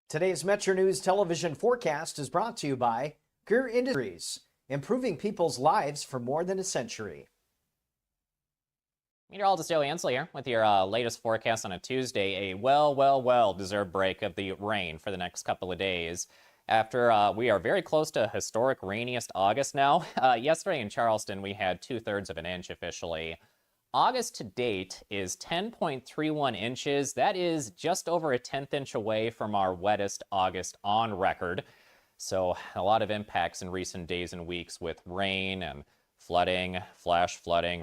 Today's Metro News television forecast is brought to you by Greer Industries, improving people's lives for more than a century. Meteorologist Joey Inslee here with your latest forecast on a Tuesday. A well-deserved break of the rain for the next couple of days. After we are very close to historic rainiest August now. Yesterday in Charleston, we had 2/3 of an inch officially. August to date is 10.31 inches. That is just over a 1/10 inch away from our wettest August on record. So a lot of impacts in recent days and weeks with rain and flooding, flash flooding,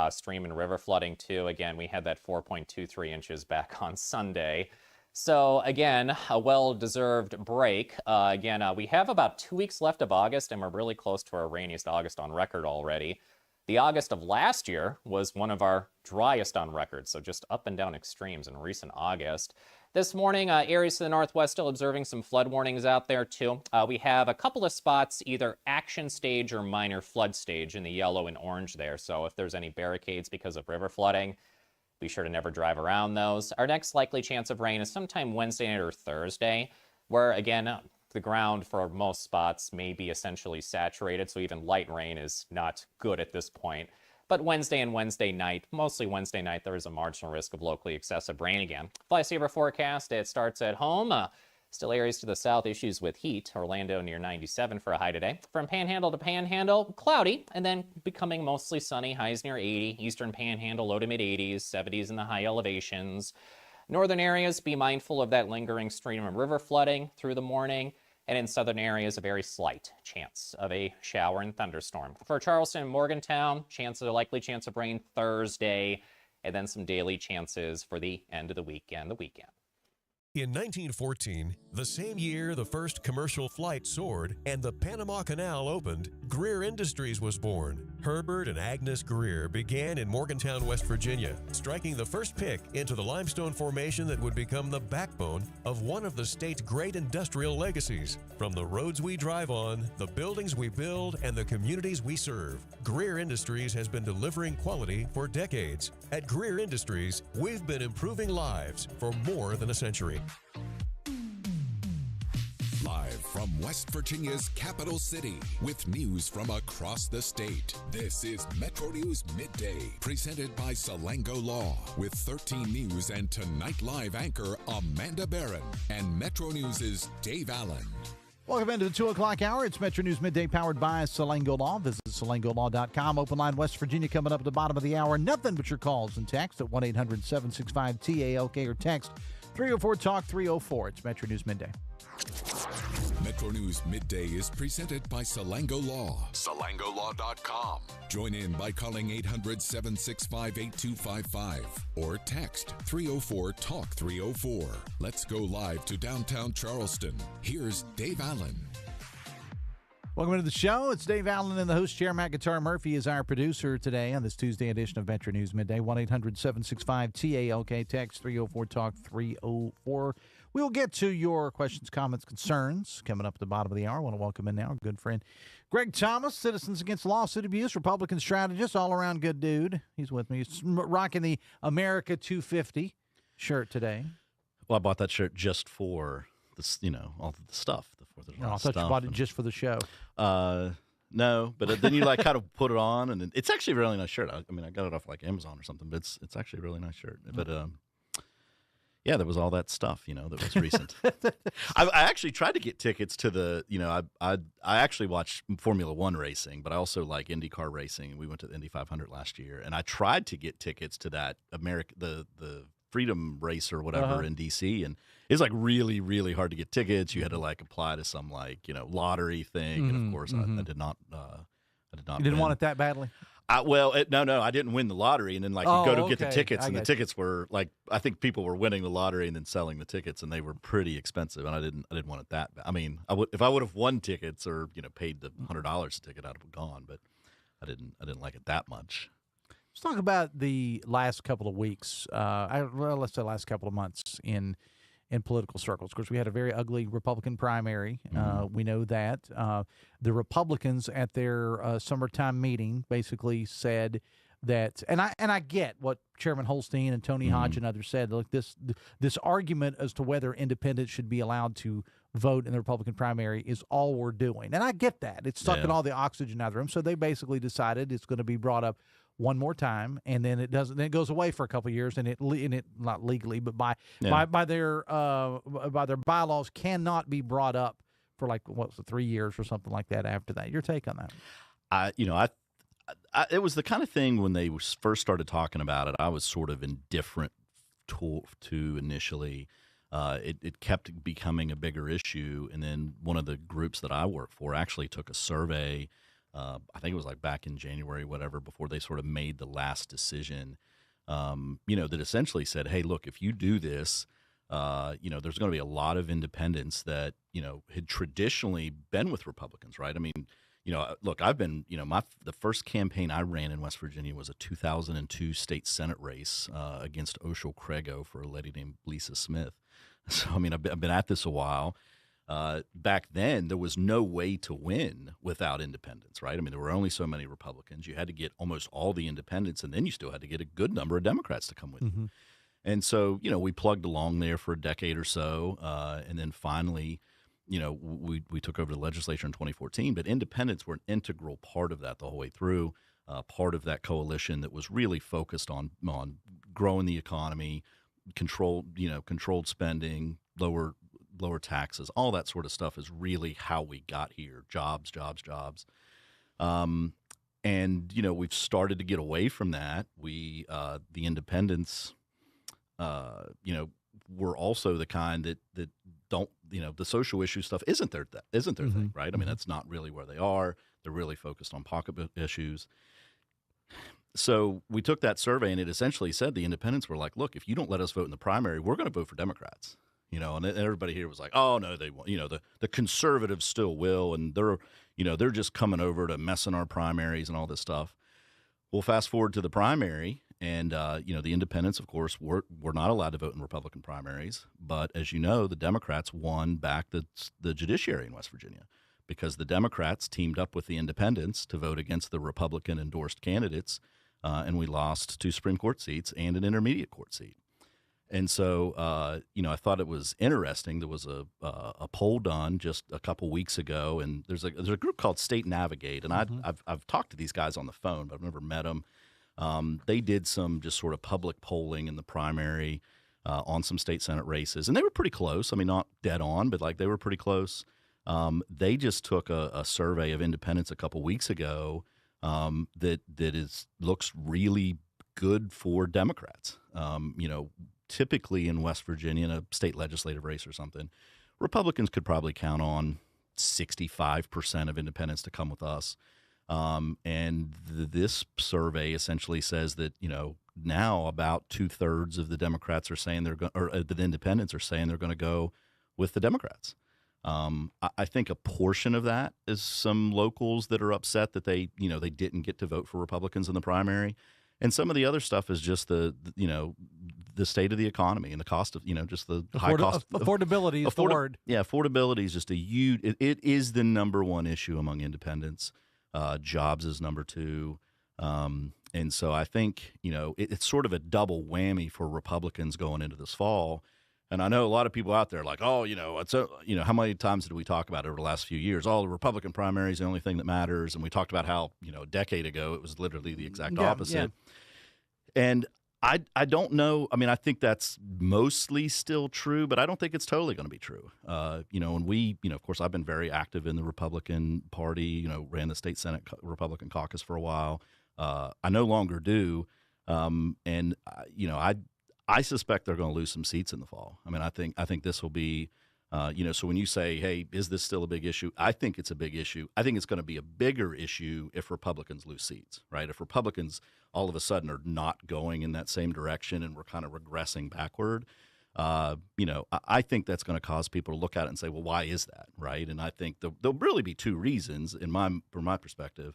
stream and river flooding too. Again, we had that 4.23 inches back on Sunday. So again, a well-deserved break. We have about 2 weeks left of August, and we're really close to our rainiest August on record already. The August of last year was one of our driest on record, so just up and down extremes in recent August. This morning, areas to the northwest still observing some flood warnings out there too. We have a couple of spots, either action stage or minor flood stage in the yellow and orange there. So if there's any barricades because of river flooding, be sure to never drive around those. Our next likely chance of rain is sometime Wednesday night or Thursday, where again, the ground for most spots may be essentially saturated, so even light rain is not good at this point. But Wednesday and Wednesday night, mostly Wednesday night, there is a marginal risk of locally excessive rain again. Fly-saver forecast, it starts at home. Still areas to the south, issues with heat. Orlando near 97 for a high today. From Panhandle to Panhandle, cloudy, and then becoming mostly sunny, highs near 80. Eastern Panhandle, low to mid-80s, 70s in the high elevations. Northern areas, be mindful of that lingering stream and river flooding through the morning. And in southern areas, a very slight chance of a shower and thunderstorm. For Charleston and Morgantown, likely chance of rain Thursday, and then some daily chances for the end of the week and the weekend. In 1914, the same year the first commercial flight soared and the Panama Canal opened, Greer Industries was born. Herbert and Agnes Greer began in Morgantown, West Virginia, striking the first pick into the limestone formation that would become the backbone of one of the state's great industrial legacies. From the roads we drive on, the buildings we build, and the communities we serve, Greer Industries has been delivering quality for decades. At Greer Industries, we've been improving lives for more than a century. Live from West Virginia's capital city with news from across the state. This is Metro News Midday, presented by Salango Law, with 13 News and Tonight Live anchor Amanda Barron and Metro News' Dave Allen. Welcome into the 2 o'clock hour. It's Metro News Midday powered by Salango Law. Visit salangolaw.com. Open line West Virginia coming up at the bottom of the hour. Nothing but your calls and text at 1-800-765-TALK or text 304-TALK-304. It's Metro News Midday. Metro News Midday is presented by Salango Law. SalangoLaw.com. Join in by calling 800-765-8255 or text 304-TALK-304. Let's go live to downtown Charleston. Here's Dave Allen. Welcome to the show. It's Dave Allen in the host chair. Matt Guitar Murphy is our producer today on this Tuesday edition of Metro News Midday. 1-800-765-TALK. Text 304-TALK-304. We'll get to your questions, comments, concerns coming up at the bottom of the hour. I want to welcome in now our good friend Greg Thomas, Citizens Against Lawsuit Abuse, Republican strategist, all-around good dude. He's with me. He's rocking the America 250 shirt today. Well, I bought that shirt just for this, all the stuff. The 4th of July I thought you bought it just for the show. No, but then you kind of put it on, and it's actually a really nice shirt. I got it off Amazon or something, but it's actually a really nice shirt. But yeah, there was all that stuff, that was recent. I actually tried to get tickets to the, I actually watched Formula One racing, but I also like IndyCar racing. We went to the Indy 500 last year, and I tried to get tickets to that the Freedom Race or whatever in D.C., and it's really, really hard to get tickets. You had to apply to some lottery thing, and of course I did not. I did not. You didn't win. want it that badly. No, I didn't win the lottery, and then go to get the tickets, and the tickets were I think people were winning the lottery and then selling the tickets, and they were pretty expensive, and I didn't want it that bad. If I would have won tickets or paid the $100 a ticket, I'd have gone, but I didn't like it that much. Let's talk about the last couple of weeks. Let's say last couple of months in political circles. Of course, we had a very ugly Republican primary. We know that. The Republicans at their summertime meeting basically said that, and I get what Chairman Holstein and Tony Hodge and others said. Look, this argument as to whether independents should be allowed to vote in the Republican primary is all we're doing, and I get that. It's sucking all the oxygen out of the room. So they basically decided it's going to be brought up one more time, and then it doesn't. Then it goes away for a couple of years, and it not legally, but by their bylaws cannot be brought up for like 3 years or something like that after that. Your take on that? It was the kind of thing when they first started talking about it, I was sort of indifferent to initially. It kept becoming a bigger issue, and then one of the groups that I work for actually took a survey. I think it was like back in January, whatever, before they sort of made the last decision. That essentially said, "Hey, look, if you do this, there's going to be a lot of independents that had traditionally been with Republicans, right? I mean." Look, I've been, the first campaign I ran in West Virginia was a 2002 state Senate race against Oshel Crego for a lady named Lisa Smith. So, I mean, I've been at this a while. Back then, there was no way to win without independents, right? I mean, there were only so many Republicans. You had to get almost all the independents, and then you still had to get a good number of Democrats to come with you. And so, we plugged along there for a decade or so, and then finally – we took over the legislature in 2014, but independents were an integral part of that the whole way through, part of that coalition that was really focused on growing the economy, controlled spending, lower taxes, all that sort of stuff is really how we got here. Jobs. And we've started to get away from that. The independents, were also the kind that don't, the social issue stuff isn't their thing, right? I mean, that's not really where they are. They're really focused on pocketbook issues. So we took that survey, and it essentially said the independents were like, look, if you don't let us vote in the primary, we're going to vote for Democrats. And everybody here was like, oh no, they won't. The conservatives still will, and they're just coming over to mess in our primaries and all this stuff. Well, fast forward to the primary. And, the independents, of course, were not allowed to vote in Republican primaries. But as you know, the Democrats won back the judiciary in West Virginia because the Democrats teamed up with the independents to vote against the Republican-endorsed candidates, and we lost 2 Supreme Court seats and an intermediate court seat. And so, I thought it was interesting. There was a poll done just a couple weeks ago, and there's a group called State Navigate, and I've talked to these guys on the phone, but I've never met them. They did some just sort of public polling in the primary on some state Senate races, and they were pretty close. I mean, not dead on, but like they were pretty close. They just took a survey of independents a couple weeks ago that looks really good for Democrats. Typically in West Virginia, in a state legislative race or something, Republicans could probably count on 65% of independents to come with us. And this survey essentially says that, now about 2/3 of the Democrats are saying the independents are saying they're going to go with the Democrats. I think a portion of that is some locals that are upset that they didn't get to vote for Republicans in the primary. And some of the other stuff is just the state of the economy and the cost of, just the high cost. Affordability is the word. Yeah, affordability is just it is the number one issue among independents. Jobs is number 2. And so I think, it's sort of a double whammy for Republicans going into this fall. And I know a lot of people out there are like, oh, how many times did we talk about it over the last few years? Oh, the Republican primary is the only thing that matters. And we talked about how, a decade ago, it was literally the exact opposite. Yeah. And I don't know. I mean, I think that's mostly still true, but I don't think it's totally going to be true. And we, of course, I've been very active in the Republican Party, ran the state Senate Republican caucus for a while. I no longer do. I suspect they're going to lose some seats in the fall. I mean, I think this will be, so when you say, hey, is this still a big issue? I think it's a big issue. I think it's going to be a bigger issue if Republicans lose seats, right? If Republicans all of a sudden are not going in that same direction and we're kind of regressing backward, I think that's going to cause people to look at it and say, well, why is that, right? And I think there'll really be 2 reasons from my perspective.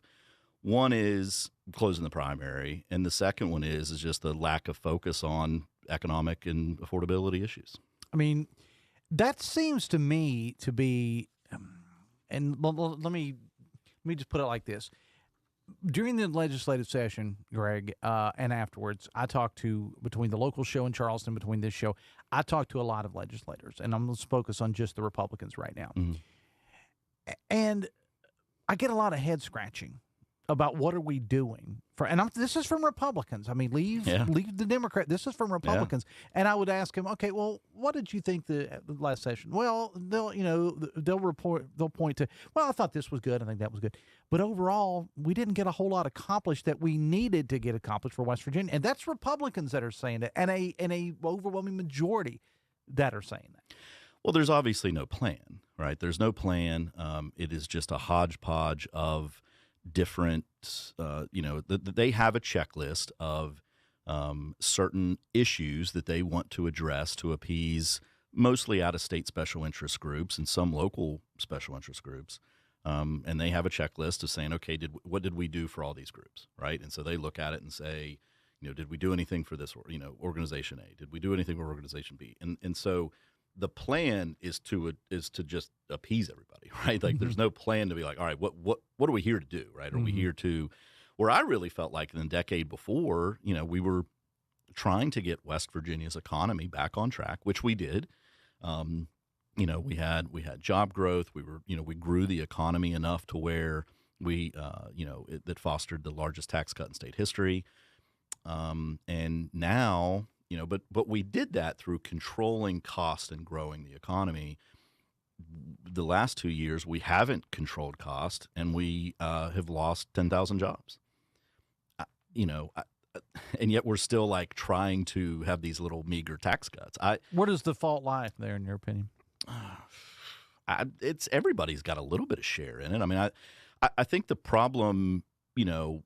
One is closing the primary, and the second one is just the lack of focus on economic and affordability issues. I mean, that seems to me to be, and let me just put it like this. During the legislative session, Greg, and afterwards, I talked to, between the local show in Charleston, between this show, I talked to a lot of legislators, and I'm going to focus on just the Republicans right now. And I get a lot of head scratching about what are we doing for, and this is from Republicans. I mean, leave the Democrat. This is from Republicans, and I would ask him, okay, well, what did you think the last session? Well, they'll point to, well, I thought this was good. I think that was good, but overall, we didn't get a whole lot accomplished that we needed to get accomplished for West Virginia, and that's Republicans that are saying that, and a overwhelming majority that are saying that. Well, there's obviously no plan, right? There's no plan. It is just a hodgepodge of different, they have a checklist of certain issues that they want to address to appease mostly out-of-state special interest groups and some local special interest groups. And they have a checklist of saying, okay, what did we do for all these groups, right? And so they look at it and say, did we do anything for this, organization A? Did we do anything for organization B? And so the plan is to just appease everybody, right? Like there's no plan to be like, all right, what are we here to do, right? Are we here to, where I really felt like in the decade before, we were trying to get West Virginia's economy back on track, which we did. We had job growth. We grew the economy enough to where that fostered the largest tax cut in state history. And now, but we did that through controlling cost and growing the economy. The last 2 years, we haven't controlled cost, and we have lost 10,000 jobs. And yet we're still like trying to have these little meager tax cuts. Where does the fault lie there, in your opinion? It's everybody's got a little bit of share in it. I mean, I think the problem,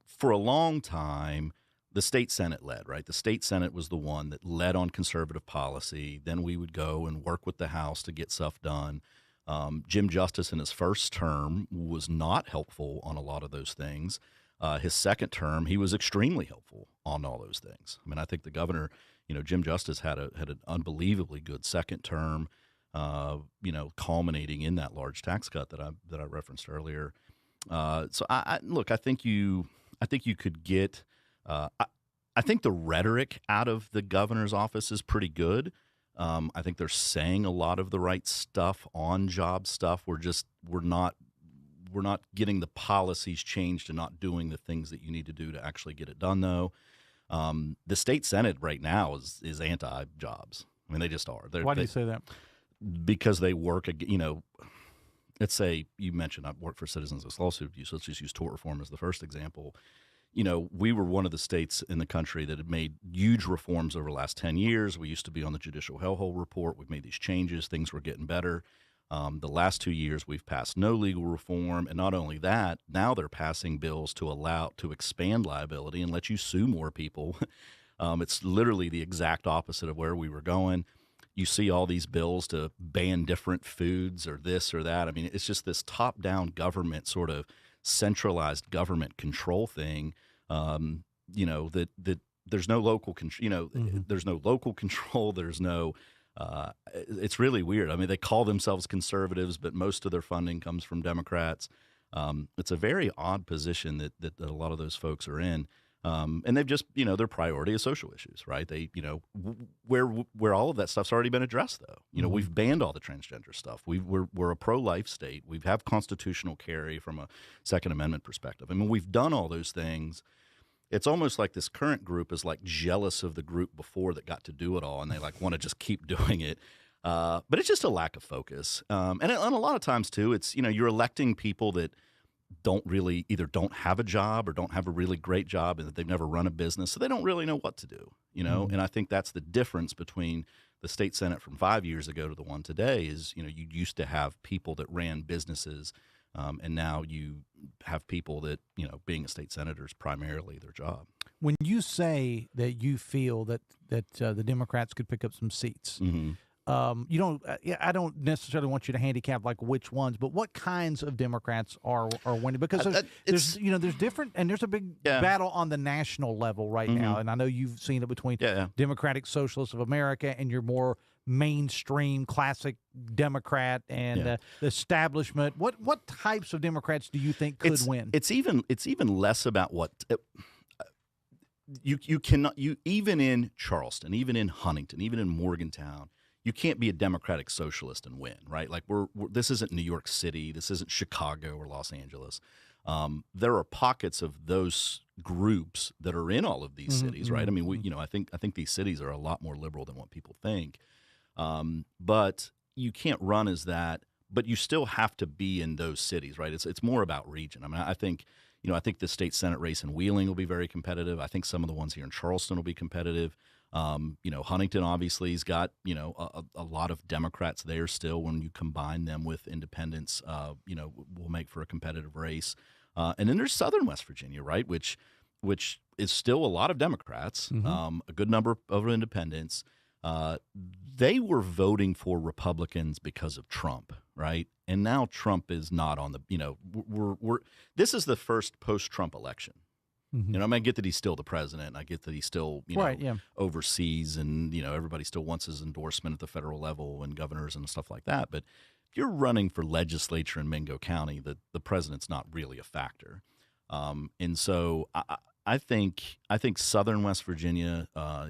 for a long time, the state Senate led, right? The state Senate was the one that led on conservative policy. Then we would go and work with the House to get stuff done. Jim Justice in his first term was not helpful on a lot of those things. His second term, he was extremely helpful on all those things. I mean, I think the governor, Jim Justice had an unbelievably good second term, culminating in that large tax cut that I referenced earlier. So I think you could get. I think the rhetoric out of the governor's office is pretty good. I think they're saying a lot of the right stuff on job stuff. We're not getting the policies changed and not doing the things that you need to do to actually get it done, though. The state Senate right now is anti-jobs. I mean, they just are. Why do you say that? Because they work, let's say you mentioned I work for Citizens Against Lawsuit Abuse. Let's just use tort reform as the first example. We were one of the states in the country that had made huge reforms over the last 10 years. We used to be on the Judicial Hellhole Report. We've made these changes. Things were getting better. The last 2 years, we've passed no legal reform. And not only that, now they're passing bills to expand liability and let you sue more people. It's literally the exact opposite of where we were going. You see all these bills to ban different foods or this or that. I mean, it's just this top-down government sort of centralized government control thing, that there's no local control, there's no local control. There's no, it's really weird. I mean, they call themselves conservatives, but most of their funding comes from Democrats. It's a very odd position that a lot of those folks are in. And they've just, their priority is social issues, right? They, where all of that stuff's already been addressed, though. We've banned all the transgender stuff. We're a pro-life state. We have constitutional carry from a Second Amendment perspective. I mean, we've done all those things. It's almost like this current group is like jealous of the group before that got to do it all, and they like want to just keep doing it. But it's just a lack of focus. And a lot of times, too, it's, you're electing people that either don't have a job or don't have a really great job, and that they've never run a business, so they don't really know what to do, And I think that's the difference between the state Senate from 5 years ago to the one today is, you used to have people that ran businesses, and now you have people that, being a state senator is primarily their job. When you say that you feel that the Democrats could pick up some seats, you don't. I don't necessarily want you to handicap like which ones, but what kinds of Democrats are winning? Because there's different, and there's a big battle on the national level right now, and I know you've seen it between Democratic Socialists of America and your more mainstream classic Democrat and the establishment? What types of Democrats do you think could win? It's even less about what you cannot, even in Charleston, even in Huntington, even in Morgantown, you can't be a democratic socialist and win, right? Like this isn't New York City, this isn't Chicago or Los Angeles. There are pockets of those groups that are in all of these cities, right? I mean, I think these cities are a lot more liberal than what people think. But you can't run as that, but you still have to be in those cities, right? It's more about region. I mean, I think the state Senate race in Wheeling will be very competitive. I think some of the ones here in Charleston will be competitive. Huntington obviously has got, a lot of Democrats there still. When you combine them with independents, will make for a competitive race. And then there's Southern West Virginia, right, which is still a lot of Democrats, a good number of independents. They were voting for Republicans because of Trump, right? And now Trump is not on the, this is the first post-Trump election. I get that he's still the president. I get that he's still, overseas, and everybody still wants his endorsement at the federal level and governors and stuff like that. But if you're running for legislature in Mingo County, the president's not really a factor. And so I think Southern West Virginia,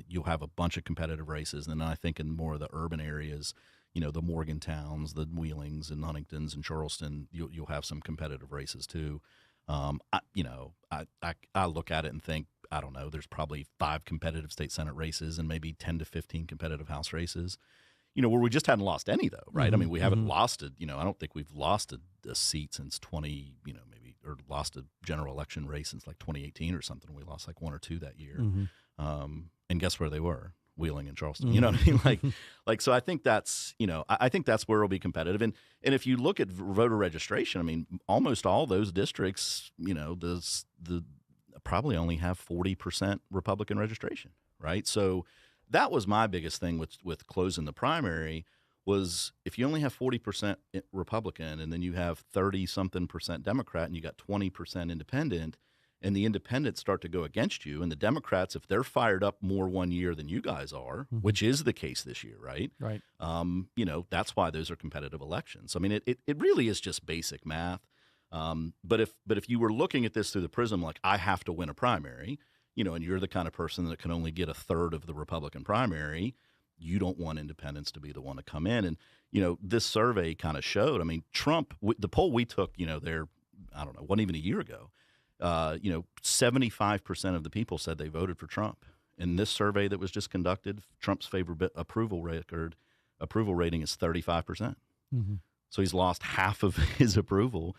you'll have a bunch of competitive races, and then I think in more of the urban areas, the Morgantowns, the Wheelings, and Huntingtons, and Charleston, you'll have some competitive races too. I look at it and think, I don't know, there's probably 5 competitive state Senate races and maybe 10 to 15 competitive House races, where we just hadn't lost any though, right? I mean, we haven't lost it. I don't think we've lost a seat since or lost a general election race since like 2018 or something. We lost like 1 or 2 that year. And guess where they were? Wheeling and Charleston. You know what I mean? Like, so I think that's, I think that's where it'll be competitive. And if you look at voter registration, I mean, almost all those districts, the probably only have 40% Republican registration, right? So that was my biggest thing with closing the primary was if you only have 40% Republican and then you have 30-something% Democrat and you got 20% independent, and the independents start to go against you, and the Democrats, if they're fired up more one year than you guys are, which is the case this year, right? Right. That's why those are competitive elections. I mean, it really is just basic math. But if you were looking at this through the prism, like I have to win a primary, and you're the kind of person that can only get a third of the Republican primary, you don't want independents to be the one to come in. And, this survey kind of showed, I mean, Trump, the poll we took, there, I don't know, wasn't even a year ago. 75% of the people said they voted for Trump. In this survey that was just conducted, Trump's approval rating is 35%. So he's lost half of his approval,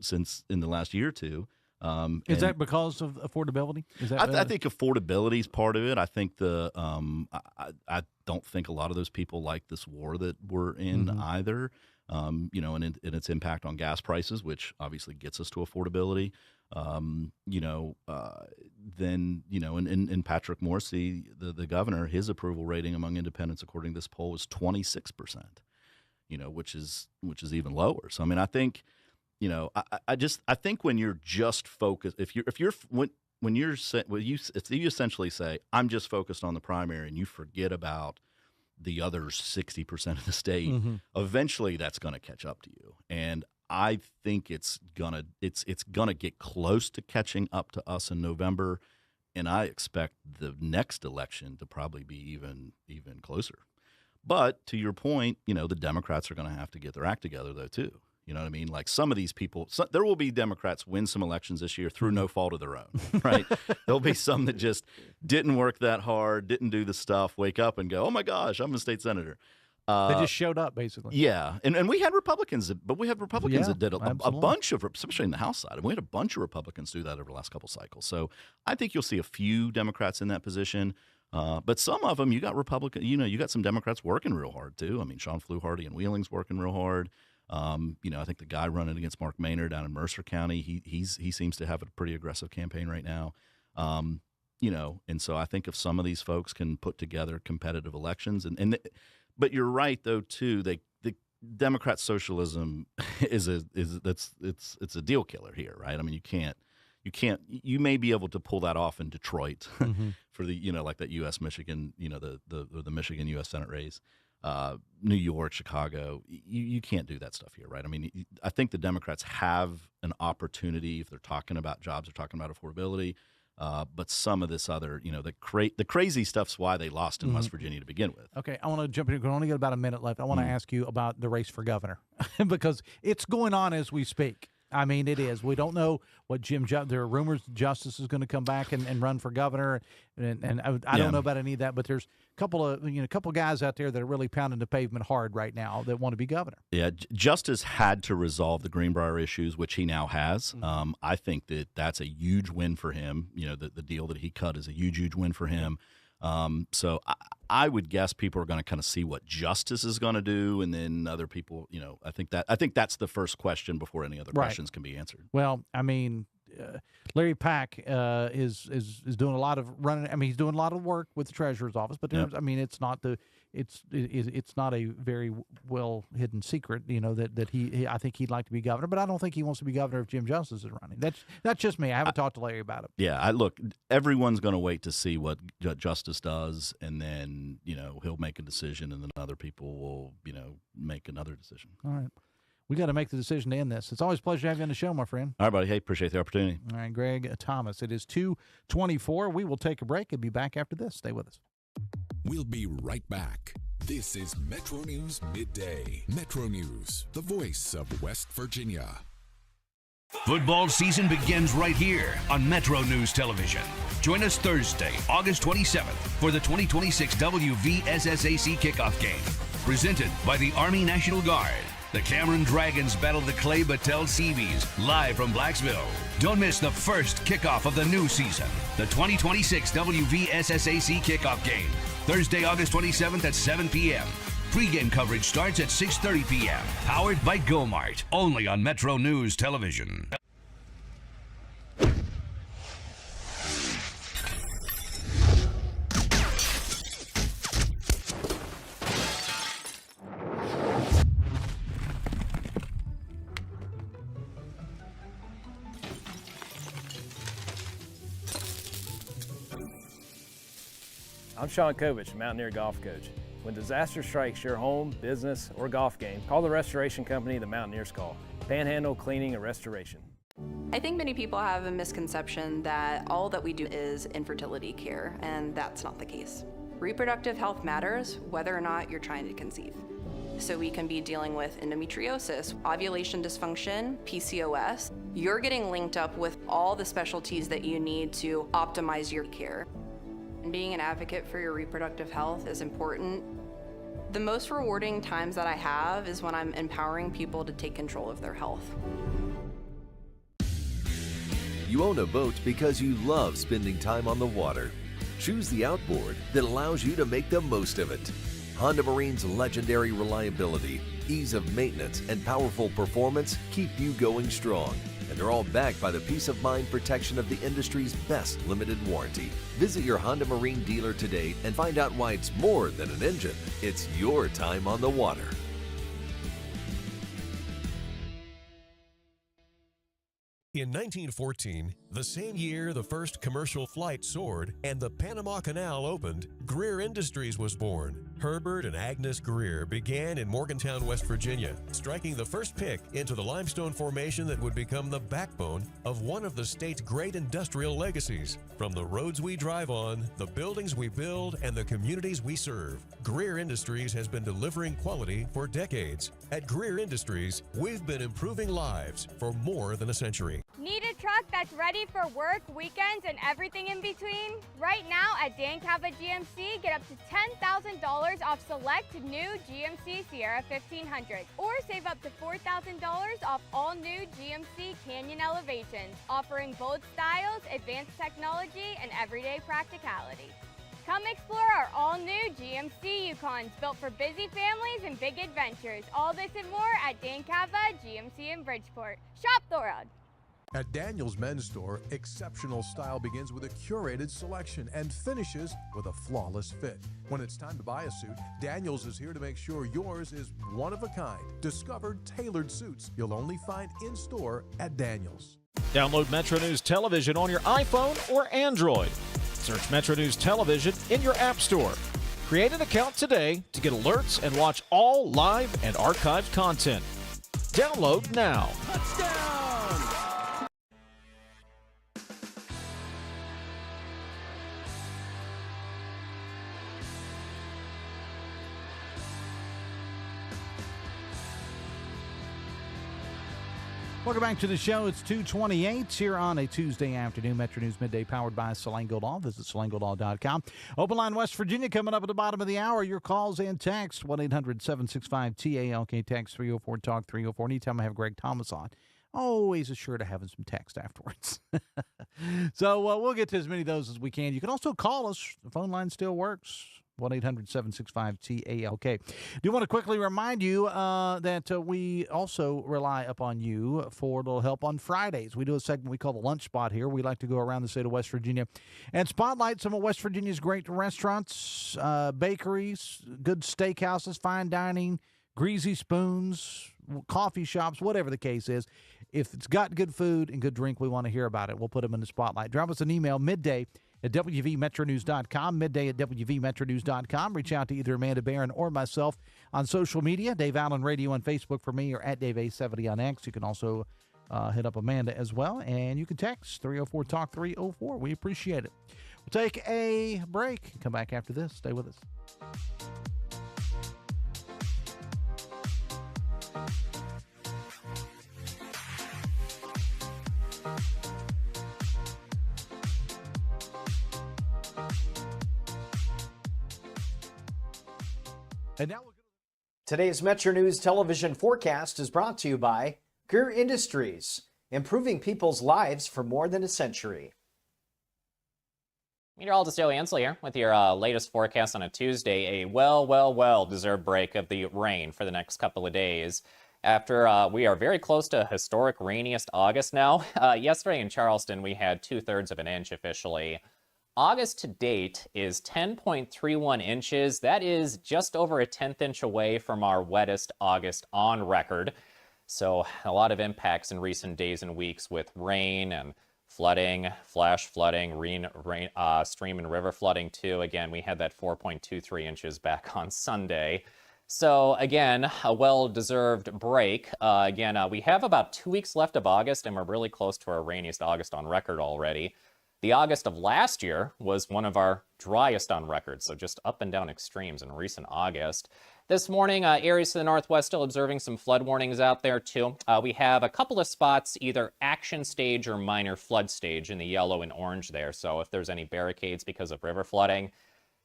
since in the last year or two. Is that because of affordability? I think affordability is part of it. I think I don't think a lot of those people like this war that we're in either. And its impact on gas prices, which obviously gets us to affordability. And Patrick Morrisey, the governor, his approval rating among independents, according to this poll, was 26%. Which is even lower. So I mean, I think, I think when you're just focused, if you essentially say I'm just focused on the primary and you forget about the other 60% of the state, eventually that's going to catch up to you. And I think it's gonna get close to catching up to us in November, and I expect the next election to probably be even closer. But to your point, the Democrats are going to have to get their act together though too. You know what I mean? Like some of these people, there will be Democrats win some elections this year through no fault of their own, right? There'll be some that just didn't work that hard, didn't do the stuff, wake up and go, oh my gosh, I'm a state senator. They just showed up, basically. Yeah, and we had Republicans, that did a bunch of, especially in the House side, and we had a bunch of Republicans do that over the last couple cycles. So I think you'll see a few Democrats in that position. But some of them, you got you got some Democrats working real hard too. I mean, Sean Fluharty and Wheeling's working real hard. I think the guy running against Mark Maynard down in Mercer County, he seems to have a pretty aggressive campaign right now. And so I think if some of these folks can put together competitive elections, but you're right though too, the Democrat socialism is a deal killer here, right? I mean, you can't you can't. You may be able to pull that off in Detroit for the like that U.S. Michigan, the Michigan U.S. Senate race, New York, Chicago. You can't do that stuff here, right? I mean, I think the Democrats have an opportunity if they're talking about jobs, they're talking about affordability. But some of this other, the crazy stuff's why they lost in West Virginia to begin with. Okay, I want to jump in. We only got about a minute left. I want to ask you about the race for governor because it's going on as we speak. I mean, it is. We don't know what there are rumors Justice is going to come back and run for governor, and I don't know about any of that. But there's a couple guys out there that are really pounding the pavement hard right now that want to be governor. Yeah, Justice had to resolve the Greenbrier issues, which he now has. I think that's a huge win for him. The deal that he cut is a huge win for him. So I would guess people are going to kind of see what Justice is going to do, and then other people, I think that's the first question before any other questions can be answered. Well, I mean, Larry Pack is doing a lot of running. I mean, he's doing a lot of work with the Treasurer's office, but I mean, it's not a very well hidden secret, that he I think he'd like to be governor, but I don't think he wants to be governor if Jim Justice is running. That's just me. I haven't talked to Larry about it. Yeah, look, everyone's going to wait to see what Justice does, and then he'll make a decision, and then other people will make another decision. All right. We got to make the decision to end this. It's always a pleasure to have you on the show, my friend. All right, buddy. Hey, appreciate the opportunity. All right, Greg Thomas. It is 2:24. We will take a break and be back after this. Stay with us. We'll be right back. This is Metro News Midday. Metro News, the voice of West Virginia. Football season begins right here on Metro News Television. Join us Thursday, August 27th for the 2026 WVSSAC kickoff game. Presented by the Army National Guard. The Cameron Dragons battle the Clay Battelle Seabees live from Blacksville. Don't miss the first kickoff of the new season, the 2026 WVSSAC kickoff game. Thursday, August 27th at 7 p.m. Pre-game coverage starts at 6:30 p.m. Powered by GoMart, only on Metro News Television. I'm Sean Kovich, Mountaineer Golf Coach. When disaster strikes your home, business, or golf game, call the restoration company the Mountaineers call. Panhandle Cleaning and Restoration. I think many people have a misconception that all that we do is infertility care, and that's not the case. Reproductive health matters whether or not you're trying to conceive. So we can be dealing with endometriosis, ovulation dysfunction, PCOS. You're getting linked up with all the specialties that you need to optimize your care. Being an advocate for your reproductive health is important. The most rewarding times that I have is when I'm empowering people to take control of their health. You own a boat because you love spending time on the water. Choose the outboard that allows you to make the most of it. Honda Marine's legendary reliability, ease of maintenance, and powerful performance keep you going strong. And they're all backed by the peace of mind protection of the industry's best limited warranty. Visit your Honda Marine dealer today and find out why it's more than an engine. It's your time on the water. In 1914, the same year the first commercial flight soared and the Panama Canal opened, Greer Industries was born. Herbert and Agnes Greer began in Morgantown, West Virginia, striking the first pick into the limestone formation that would become the backbone of one of the state's great industrial legacies. From the roads we drive on, the buildings we build, and the communities we serve, Greer Industries has been delivering quality for decades. At Greer Industries, we've been improving lives for more than a century. Need a truck that's ready for work, weekends, and everything in between? Right now at Dan Cava GMC, get up to $10,000 off select new GMC Sierra 1500, or save up to $4,000 off all new GMC Canyon Elevations, offering bold styles, advanced technology, and everyday practicality. Come explore our all-new GMC Yukons, built for busy families and big adventures. All this and more at Dan Cava GMC in Bridgeport. Shop Thorold. At Daniel's Men's Store, exceptional style begins with a curated selection and finishes with a flawless fit. When it's time to buy a suit, Daniel's is here to make sure yours is one of a kind. Discover tailored suits you'll only find in store at Daniel's. Download Metro News Television on your iPhone or Android. Search Metro News Television in your app store. Create an account today to get alerts and watch all live and archived content. Download now. Welcome back to the show. It's 2:28 here on a Tuesday afternoon. Metro News Midday powered by Salango Law. Visit salangolaw.com. Open line West Virginia coming up at the bottom of the hour. Your calls and texts, 1-800-765-TALK. Text 304-TALK 304. Anytime I have Greg Thomas on, always assured of having some text afterwards. So we'll get to as many of those as we can. You can also call us. The phone line still works. 1-800-765-TALK. Do want to quickly remind you that we also rely upon you for a little help on Fridays. We do a segment we call the Lunch Spot here. We like to go around the state of West Virginia and spotlight some of West Virginia's great restaurants, bakeries, good steakhouses, fine dining, greasy spoons, coffee shops, whatever the case is. If it's got good food and good drink, we want to hear about it. We'll put them in the spotlight. Drop us an email, midday@wvmetronews.com, midday@wvmetronews.com. Reach out to either Amanda Barron or myself on social media, Dave Allen Radio on Facebook for me, or at DaveA70 on X. You can also hit up Amanda as well, and you can text 304-TALK 304. We appreciate it. We'll take a break. Come back after this. Stay with us. And now Today's Metro News television forecast is brought to you by Greer Industries, improving people's lives for more than a century. Meteorologist Joey Inslee here with your latest forecast on a Tuesday. A well-deserved break of the rain for the next couple of days. After we are very close to historic rainiest August now. Yesterday in Charleston, we had 2/3 of an inch officially. August to date is 10.31 inches. That is just over a 1/10 inch away from our wettest August on record. So a lot of impacts in recent days and weeks with rain and flooding, flash flooding, stream and river flooding too. Again, we had that 4.23 inches back on Sunday. So again, a well-deserved break. We have about 2 weeks left of August, and we're really close to our rainiest August on record already. The August of last year was one of our driest on record, so just up and down extremes in recent August. This morning, areas to the northwest still observing some flood warnings out there too. We have a couple of spots, either action stage or minor flood stage in the yellow and orange there. So if there's any barricades because of river flooding,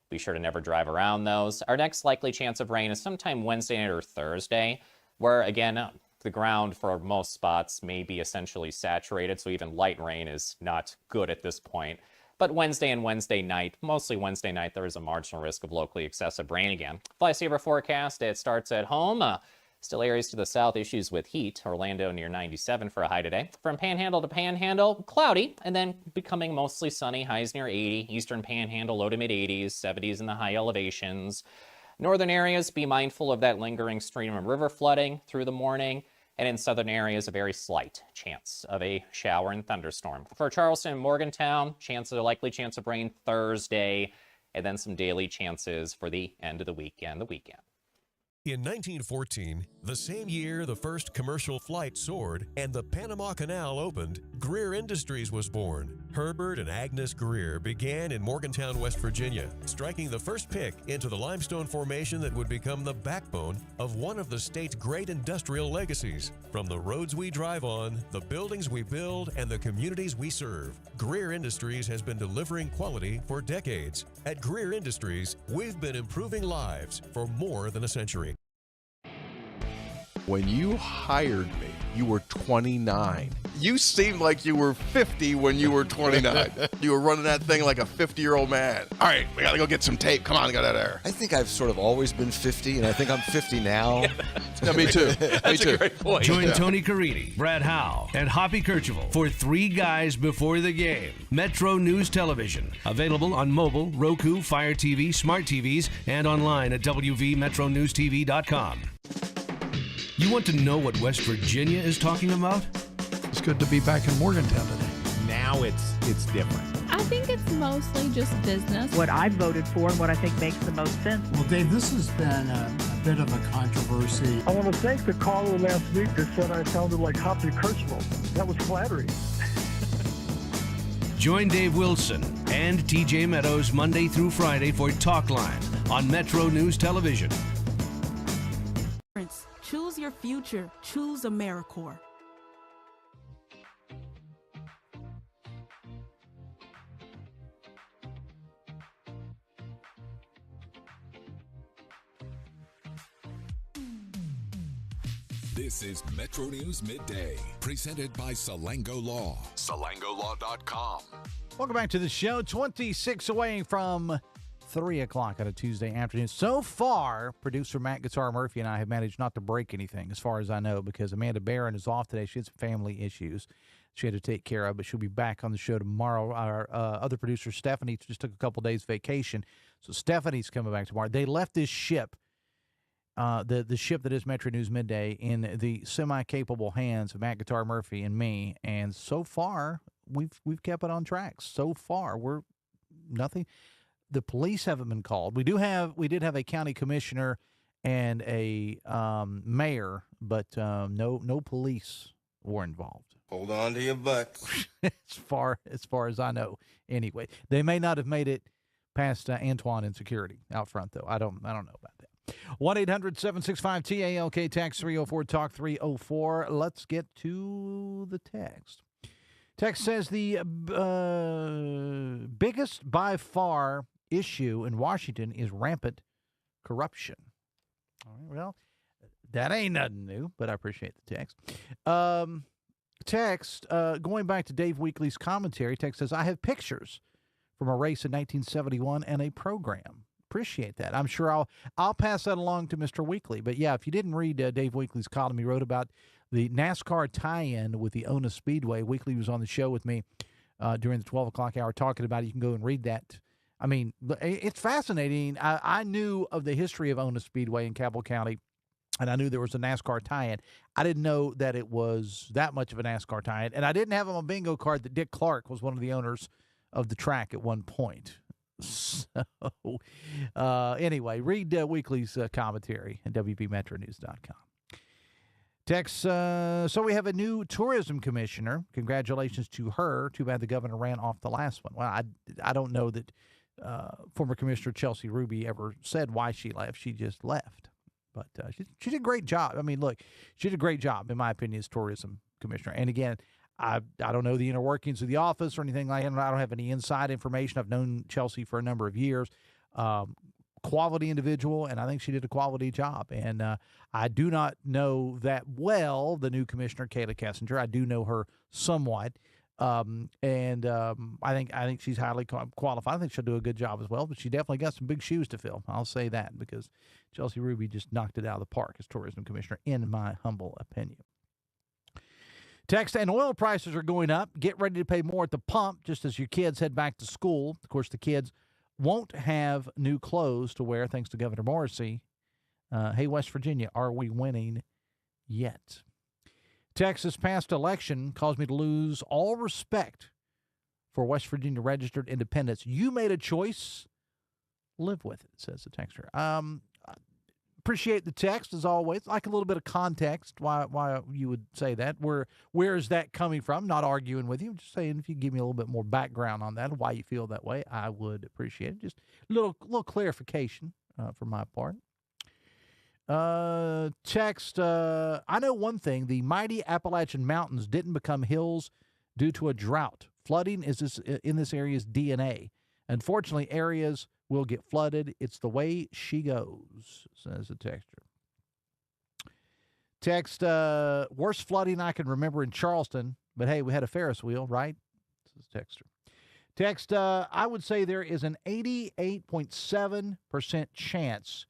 be sure to never drive around those. Our next likely chance of rain is sometime Wednesday night or Thursday, where again, the ground for most spots may be essentially saturated, so even light rain is not good at this point. But Wednesday and Wednesday night, mostly Wednesday night, there is a marginal risk of locally excessive rain again. Fly saver forecast, it starts at home. Still areas to the south, issues with heat. Orlando near 97 for a high today. From Panhandle to Panhandle, cloudy, and then becoming mostly sunny, highs near 80. Eastern Panhandle, low to mid-80s, 70s in the high elevations. Northern areas, be mindful of that lingering stream and river flooding through the morning. And in southern areas, a very slight chance of a shower and thunderstorm. For Charleston and Morgantown, likely chance of rain Thursday, and then some daily chances for the end of the week and the weekend. In 1914, the same year the first commercial flight soared and the Panama Canal opened, Greer Industries was born. Herbert and Agnes Greer began in Morgantown, West Virginia, striking the first pick into the limestone formation that would become the backbone of one of the state's great industrial legacies. From the roads we drive on, the buildings we build, and the communities we serve, Greer Industries has been delivering quality for decades. At Greer Industries, we've been improving lives for more than a century. When you hired me, you were 29. You seemed like you were 50 when you were 29. You were running that thing like a 50-year-old man. All right, we got to go get some tape. Come on, go down there. I think I've sort of always been 50, and I think I'm 50 now. Yeah, me too. That's a great point. Join Tony Carini, Brad Howe, and Hoppy Kercheval for Three Guys Before the Game. Metro News Television. Available on mobile, Roku, Fire TV, smart TVs, and online at WVMetroNewsTV.com. You want to know what West Virginia is talking about? Let's good to be back in Morgantown today. Now it's different. I think it's mostly just business. What I voted for and what I think makes the most sense. Well, Dave, this has been a bit of a controversy. I want to thank the caller last week that said I sounded like Hoppy Kercheval. That was flattering. Join Dave Wilson and TJ Meadows Monday through Friday for Talk Line on Metro News Television. Choose your future. Choose AmeriCorps. This is Metro News Midday, presented by Salango Law. SalangoLaw.com. Welcome back to the show. 26 away from 3 o'clock on a Tuesday afternoon. So far, producer Matt Guitar Murphy and I have managed not to break anything, as far as I know, because Amanda Barron is off today. She had some family issues she had to take care of, but she'll be back on the show tomorrow. Our other producer, Stephanie, just took a couple days vacation, so Stephanie's coming back tomorrow. They left this ship, the ship that is Metro News Midday, in the semi-capable hands of Matt Guitar Murphy and me, and so far, we've kept it on track. So far, we're nothing. The police haven't been called. We did have a county commissioner and a mayor, but no police were involved. Hold on to your butts. as far as I know, anyway. They may not have made it past Antoine in security out front, though. I don't know about that. 1-800-765-TALK, tax 304, talk 304. Let's get to the text. Text says the biggest by far issue in Washington is rampant corruption. All right, well, that ain't nothing new, but I appreciate the text. Going back to Dave Weekley's commentary, text says, I have pictures from a race in 1971 and a program. Appreciate that. I'm sure I'll pass that along to Mr. Weekley. But, yeah, if you didn't read Dave Weekley's column, he wrote about the NASCAR tie-in with the Ona Speedway. Weekley was on the show with me during the 12 o'clock hour talking about it. You can go and read that. I mean, it's fascinating. I knew of the history of Ona Speedway in Cabell County, and I knew there was a NASCAR tie-in. I didn't know that it was that much of a NASCAR tie-in, and I didn't have on my bingo card that Dick Clark was one of the owners of the track at one point. So, anyway, read Weekley's commentary at WBMetroNews.com. Text, so we have a new tourism commissioner. Congratulations to her. Too bad the governor ran off the last one. Well, I don't know that former Commissioner Chelsea Ruby ever said why she left. She just left. But she did a great job. I mean, look, she did a great job, in my opinion, as tourism commissioner. And again, I don't know the inner workings of the office or anything like that. I don't have any inside information. I've known Chelsea for a number of years. Quality individual, and I think she did a quality job. And I do not know that well the new commissioner, Kayla Kessinger. I do know her somewhat. I think she's highly qualified. I think she'll do a good job as well, but she definitely got some big shoes to fill. I'll say that, because Chelsea Ruby just knocked it out of the park as tourism commissioner, in my humble opinion. Text, and oil prices are going up. Get ready to pay more at the pump just as your kids head back to school. Of course, the kids won't have new clothes to wear thanks to Governor Morrissey. Hey, West Virginia, are we winning yet? Texas' past election caused me to lose all respect for West Virginia registered independents. You made a choice. Live with it, says the texter. Appreciate the text, as always. Like a little bit of context why you would say that. Where is that coming from? Not arguing with you. Just saying, if you give me a little bit more background on that, why you feel that way, I would appreciate it. Just a little clarification for my part. Text, I know one thing. The mighty Appalachian Mountains didn't become hills due to a drought. Flooding in this area's DNA. Unfortunately, areas will get flooded. It's the way she goes, says the texter. Text, worst flooding I can remember in Charleston, but hey, we had a Ferris wheel, right? Says texter. Text, I would say there is an 88.7% chance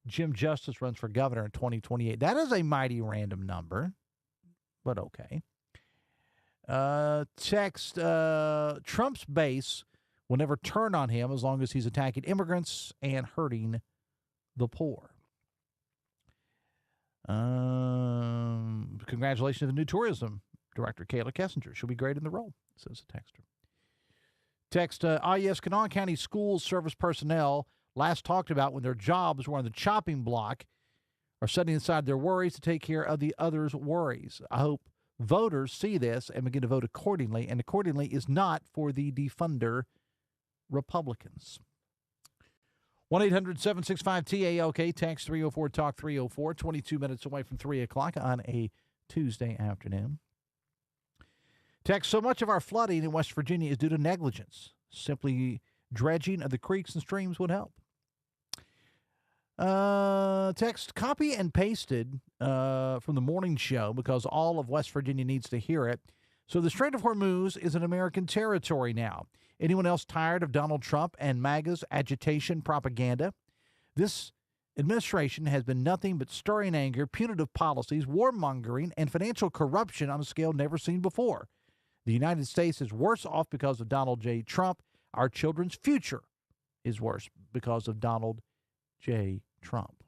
Jim Justice runs for governor in 2028. That is a mighty random number, but okay. Text, Trump's base will never turn on him as long as he's attacking immigrants and hurting the poor. Congratulations to the new tourism Director Kayla Kessinger. She'll be great in the role, says the texter. Text, yes, Kanawha County School Service personnel last talked about when their jobs were on the chopping block are setting aside their worries to take care of the others' worries. I hope voters see this and begin to vote accordingly, and accordingly is not for the defunder Republicans. 1-800-765-TALK, text 304-TALK 304, 22 minutes away from 3 o'clock on a Tuesday afternoon. Text, so much of our flooding in West Virginia is due to negligence. Simply dredging of the creeks and streams would help. Text, copy and pasted from the morning show because all of West Virginia needs to hear it. So the Strait of Hormuz is an American territory now. Anyone else tired of Donald Trump and MAGA's agitation propaganda? This administration has been nothing but stirring anger, punitive policies, warmongering, and financial corruption on a scale never seen before. The United States is worse off because of Donald J. Trump. Our children's future is worse because of Donald J. Trump.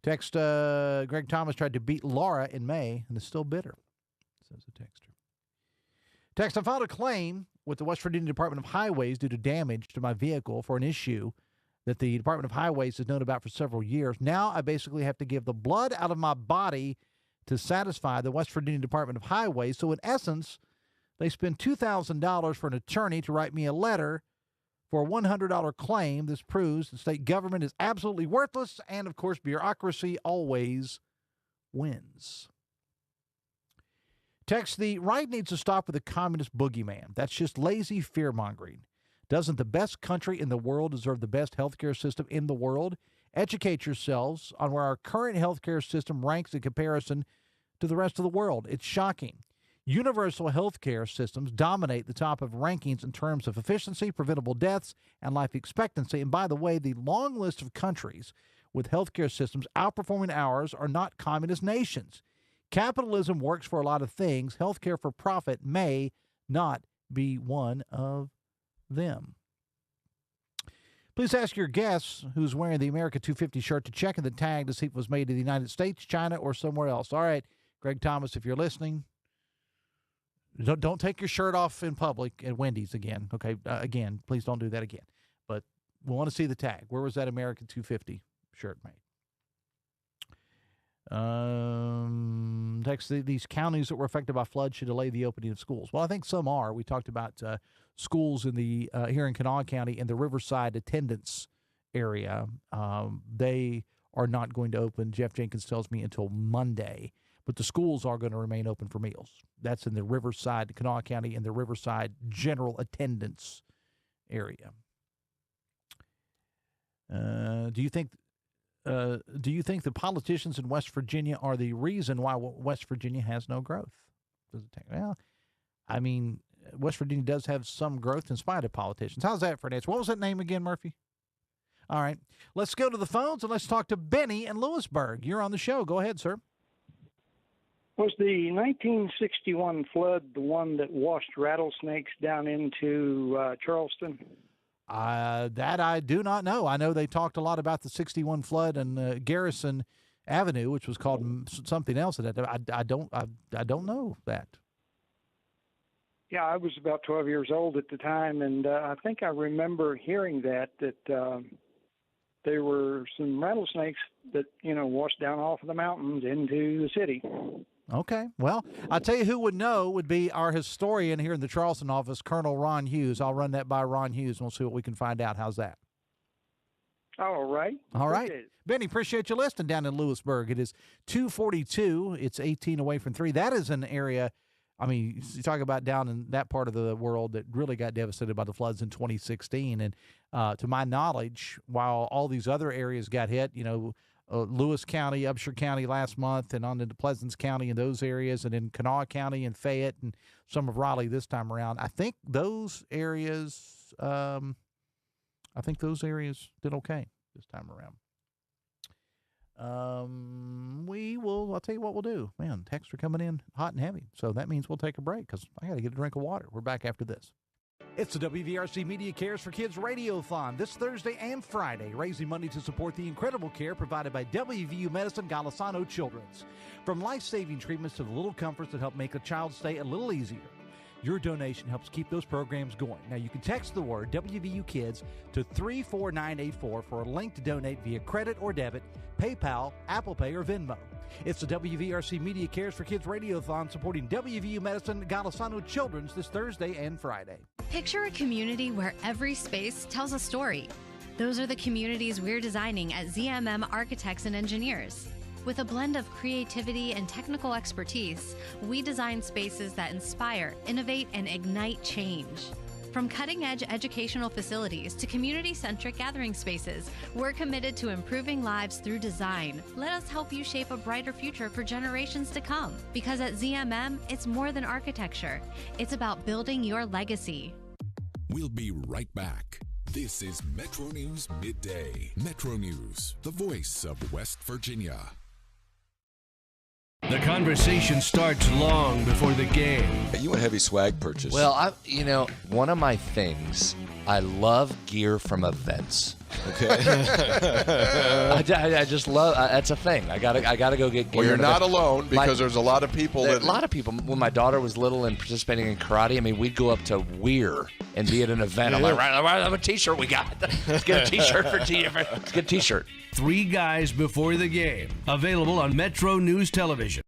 Text, Greg Thomas tried to beat Laura in May and is still bitter, says the texter. Text, I filed a claim with the West Virginia Department of Highways due to damage to my vehicle for an issue that the Department of Highways has known about for several years. Now I basically have to give the blood out of my body to satisfy the West Virginia Department of Highways. So in essence, they spend $2,000 for an attorney to write me a letter for a $100 claim. This proves the state government is absolutely worthless, and of course, bureaucracy always wins. Text, the right needs to stop with the communist boogeyman. That's just lazy fear-mongering. Doesn't the best country in the world deserve the best healthcare system in the world? Educate yourselves on where our current healthcare system ranks in comparison to the rest of the world. It's shocking. Universal healthcare systems dominate the top of rankings in terms of efficiency, preventable deaths, and life expectancy. And by the way, the long list of countries with healthcare systems outperforming ours are not communist nations. Capitalism works for a lot of things. Healthcare for profit may not be one of them. Please ask your guests who's wearing the America 250 shirt to check in the tag to see if it was made in the United States, China, or somewhere else. All right, Greg Thomas, if you're listening, don't take your shirt off in public at Wendy's again. Okay, again, please don't do that again. But we want to see the tag. Where was that America 250 shirt made? Text, these counties that were affected by flood should delay the opening of schools. Well, I think some are. We talked about schools in the here in Kanawha County in the Riverside attendance area. They are not going to open, Jeff Jenkins tells me, until Monday. But the schools are going to remain open for meals. That's in the Riverside, Kanawha County, in the Riverside general attendance area. Do you think the politicians in West Virginia are the reason why West Virginia has no growth? Well, I mean, West Virginia does have some growth in spite of politicians. How's that for an answer? What was that name again, Murphy? All right. Let's go to the phones and let's talk to Benny in Lewisburg. You're on the show. Go ahead, sir. Was the 1961 flood the one that washed rattlesnakes down into Charleston? That I do not know. I know they talked a lot about the 61 flood and Garrison Avenue, which was called something else. I don't know that. Yeah, I was about 12 years old at the time, and I think I remember hearing that there were some rattlesnakes that, washed down off of the mountains into the city. Okay. Well, I'll tell you who would know would be our historian here in the Charleston office, Colonel Ron Hughes. I'll run that by Ron Hughes, and we'll see what we can find out. How's that? All right. All right. Benny, appreciate you listening down in Lewisburg. It is 2:42. It's 18 away from 3. That is an area, I mean, you talk about down in that part of the world that really got devastated by the floods in 2016. And to my knowledge, while all these other areas got hit, Lewis County, Upshur County last month, and on into Pleasants County and those areas, and in Kanawha County and Fayette and some of Raleigh this time around. I think those areas, did okay this time around. I'll tell you what we'll do. Man, texts are coming in hot and heavy, so that means we'll take a break because I got to get a drink of water. We're back after this. It's the WVRC Media Cares for Kids Radiothon this Thursday and Friday, raising money to support the incredible care provided by WVU Medicine Golisano Children's. From life-saving treatments to the little comforts that help make a child's stay a little easier. Your donation helps keep those programs going. Now, you can text the word WVU Kids to 34984 for a link to donate via credit or debit, PayPal, Apple Pay, or Venmo. It's the WVRC Media Cares for Kids Radiothon supporting WVU Medicine Golisano Children's this Thursday and Friday. Picture a community where every space tells a story. Those are the communities we're designing at ZMM Architects and Engineers. With a blend of creativity and technical expertise, we design spaces that inspire, innovate, and ignite change. From cutting-edge educational facilities to community-centric gathering spaces, we're committed to improving lives through design. Let us help you shape a brighter future for generations to come. Because at ZMM, it's more than architecture. It's about building your legacy. We'll be right back. This is Metro News Midday. Metro News, the voice of West Virginia. The conversation starts long before the game. You a heavy swag purchase? Well, one of my things, I love gear from events. Okay. I just love. That's a thing. I gotta go get gear. Well, you're not alone because there's a lot of people A lot of people. When my daughter was little and participating in karate, I mean, we'd go up to Weir and be at an event. I'm like, right, have a T-shirt we got. Let's get a T-shirt for Let's get a T-shirt. 3 guys before the game. Available on Metro News Television.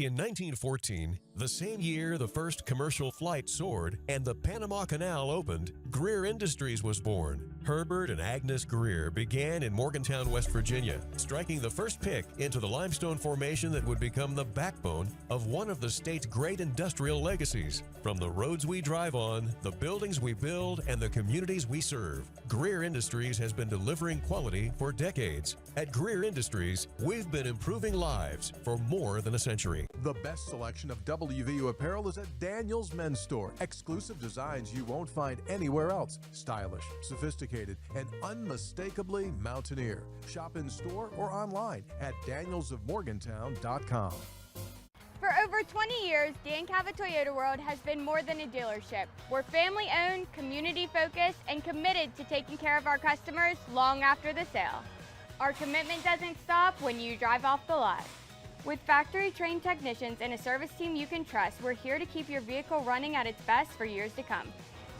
In 1914, the same year the first commercial flight soared and the Panama Canal opened, Greer Industries was born. Herbert and Agnes Greer began in Morgantown, West Virginia, striking the first pick into the limestone formation that would become the backbone of one of the state's great industrial legacies. From the roads we drive on, the buildings we build, and the communities we serve, Greer Industries has been delivering quality for decades. At Greer Industries, we've been improving lives for more than a century. The best selection of WVU apparel is at Daniel's Men's Store. Exclusive designs you won't find anywhere else. Stylish, sophisticated, and unmistakably mountaineer. Shop in store or online at danielsofmorgantown.com. For over 20 years, Dan Cava Toyota World has been more than a dealership. We're family-owned, community-focused, and committed to taking care of our customers long after the sale. Our commitment doesn't stop when you drive off the lot. With factory-trained technicians and a service team you can trust, we're here to keep your vehicle running at its best for years to come.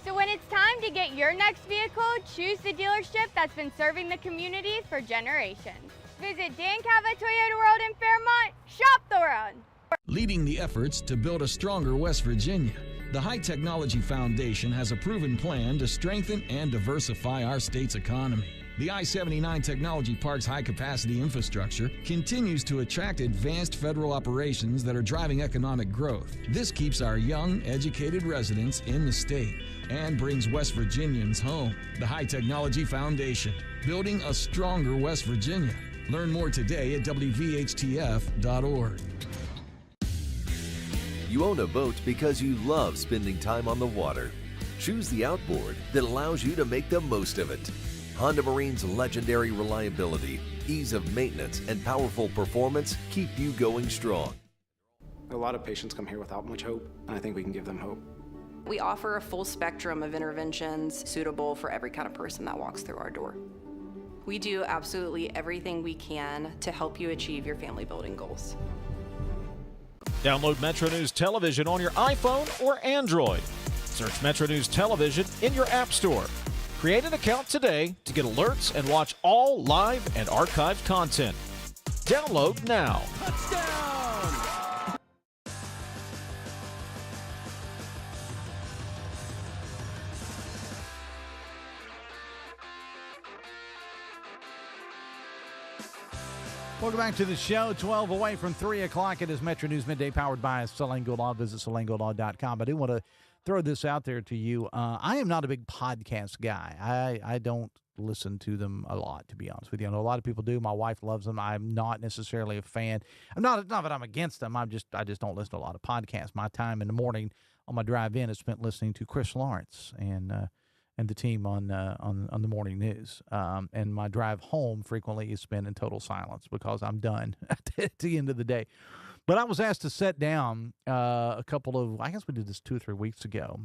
So when it's time to get your next vehicle, choose the dealership that's been serving the community for generations. Visit Dan Cava Toyota World in Fairmont. Shop the world. Leading the efforts to build a stronger West Virginia, the High Technology Foundation has a proven plan to strengthen and diversify our state's economy. The I-79 Technology Park's high-capacity infrastructure continues to attract advanced federal operations that are driving economic growth. This keeps our young, educated residents in the state and brings West Virginians home. The High Technology Foundation, building a stronger West Virginia. Learn more today at WVHTF.org. You own a boat because you love spending time on the water. Choose the outboard that allows you to make the most of it. Honda Marine's legendary reliability, ease of maintenance, and powerful performance keep you going strong. A lot of patients come here without much hope, and I think we can give them hope. We offer a full spectrum of interventions suitable for every kind of person that walks through our door. We do absolutely everything we can to help you achieve your family building goals. Download Metro News Television on your iPhone or Android. Search Metro News Television in your App Store. Create an account today to get alerts and watch all live and archived content. Download now. Touchdown! Welcome back to the show. 12 away from 3 o'clock. It is Metro News Midday powered by Salango Law. Visit salangolaw.com. I do want to throw this out there to you. I am not a big podcast guy. I don't listen to them a lot, to be honest with you. I know a lot of people do. My wife loves them. I'm not necessarily a fan. I'm not that I'm against them. I just don't listen to a lot of podcasts. My time in the morning on my drive in is spent listening to Chris Lawrence and the team on the morning news. And my drive home frequently is spent in total silence because I'm done at the end of the day. But I was asked to sit down I guess we did this 2 or 3 weeks ago,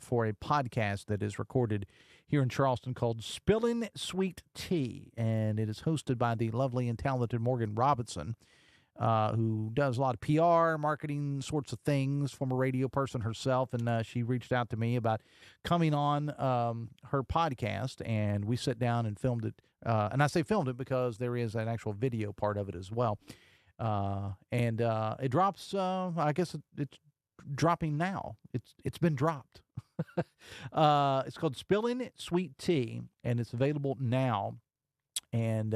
for a podcast that is recorded here in Charleston called Spillin' Sweet Tea. And it is hosted by the lovely and talented Morgan Robinson, who does a lot of PR, marketing sorts of things, former radio person herself. And she reached out to me about coming on her podcast, and we sat down and filmed it. And I say filmed it because there is an actual video part of it as well. And it drops, I guess it's dropping now. It's been dropped. It's called Spillin' Sweet Tea, and it's available now. And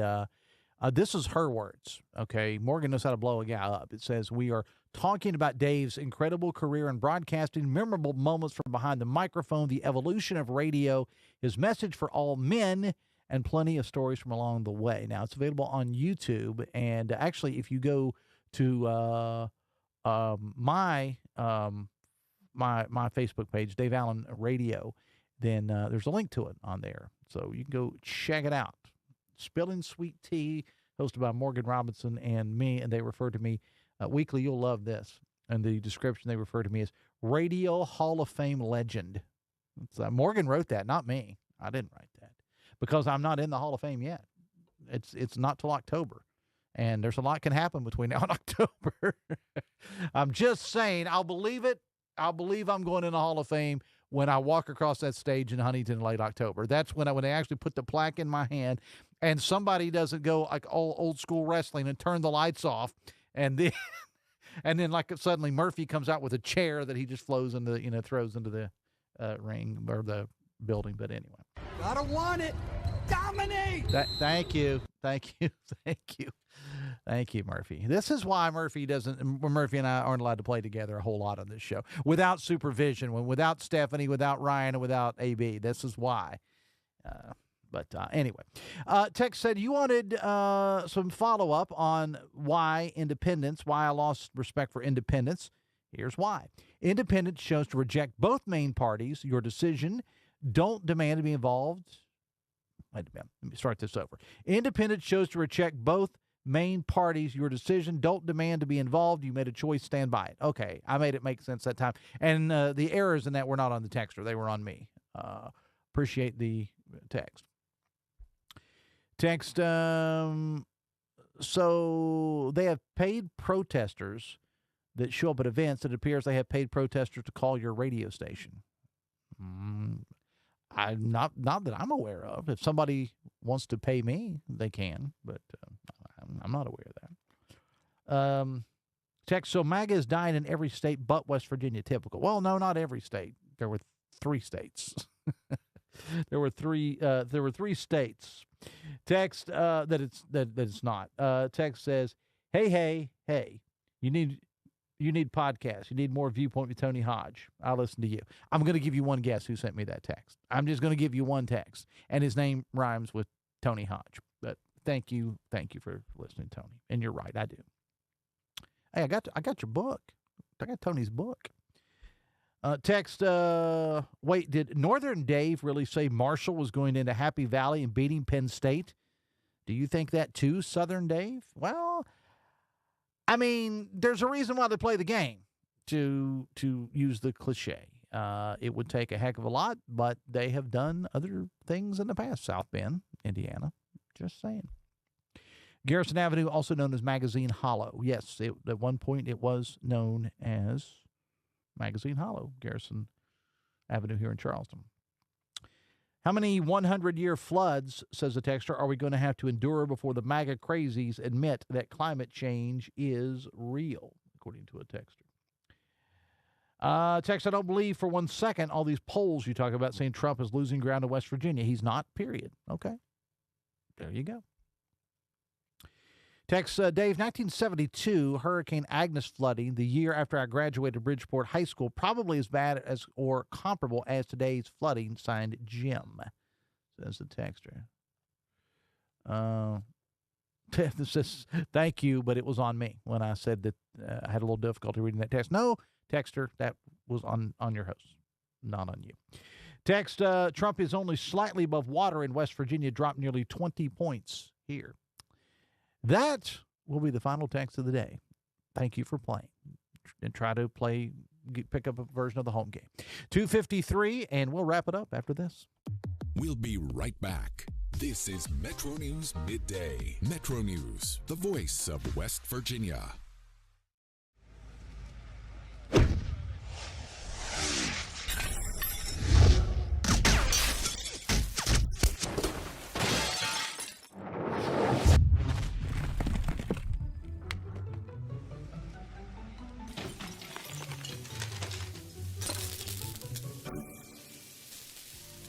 this is her words, okay? Morgan knows how to blow a guy up. It says, "We are talking about Dave's incredible career in broadcasting, memorable moments from behind the microphone, the evolution of radio, his message for all men, and plenty of stories from along the way." Now, it's available on YouTube, and actually, if you go to my Facebook page, Dave Allen Radio, then there's a link to it on there, so you can go check it out. Spillin' Sweet Tea, hosted by Morgan Robinson and me, and they refer to me weekly. You'll love this. And the description, they refer to me as Radio Hall of Fame legend. Morgan wrote that, not me. I didn't write that, because I'm not in the Hall of Fame yet. It's not till October, and there's a lot can happen between now and October. I'm just saying, I'll believe it. I'll believe I'm going in the Hall of Fame when I walk across that stage in Huntington in late October. That's when they actually put the plaque in my hand, and somebody doesn't go like old school wrestling and turn the lights off, and then like suddenly Murphy comes out with a chair that he just throws into the ring or the building. But anyway, Gotta want it. Dominate. Thank you, Murphy. This is why Murphy and I aren't allowed to play together a whole lot on this show without supervision, without Stephanie, without Ryan, and without AB. This is why. But anyway, Tex said you wanted some follow-up on why I lost respect for independence. Here's why. Independence shows to reject both main parties. Your decision. Don't demand to be involved. Wait a minute. Let me start this over. Independence shows to reject both main parties. Your decision. Don't demand to be involved. You made a choice. Stand by it. Okay. I made it make sense that time. And the errors in that were not on the texter. They were on me. Appreciate the text. So they have paid protesters that show up at events. It appears they have paid protesters to call your radio station. I'm not that I'm aware of. If somebody wants to pay me, they can, but I'm not aware of that. Text, so MAGA is dying in every state but West Virginia. Typical. Well, no, not every state. There were 3 states. There were three states. Text that it's not. Text says, hey, you need podcasts. You need more Viewpoint with Tony Hodge. I'll listen to you. I'm going to give you one guess who sent me that text. I'm just going to give you one text, and his name rhymes with Tony Hodge. But thank you for listening, Tony. And you're right, I do. Hey, I got your book. I got Tony's book. Text, wait, did Northern Dave really say Marshall was going into Happy Valley and beating Penn State? Do you think that too, Southern Dave? Well, I mean, there's a reason why they play the game, to use the cliche. It would take a heck of a lot, but they have done other things in the past. South Bend, Indiana, just saying. Garrison Avenue, also known as Magazine Hollow. Yes, at one point it was known as Magazine Hollow, Garrison Avenue here in Charleston. How many 100-year floods, says the texter, are we going to have to endure before the MAGA crazies admit that climate change is real, according to a texter? Text, I don't believe for 1 second all these polls you talk about saying Trump is losing ground in West Virginia. He's not, period. Okay. There you go. Text Dave, 1972 Hurricane Agnes flooding, the year after I graduated Bridgeport High School, probably as bad as or comparable as today's flooding. Signed Jim, says the texter. This says, thank you, but it was on me when I said that I had a little difficulty reading that text. No, texter, that was on your host, not on you. Text, Trump is only slightly above water in West Virginia, dropped nearly 20 points here. That will be the final text of the day. Thank you for playing. And try to pick up a version of the home game. 2:53, and we'll wrap it up after this. We'll be right back. This is Metro News Midday. Metro News, the voice of West Virginia.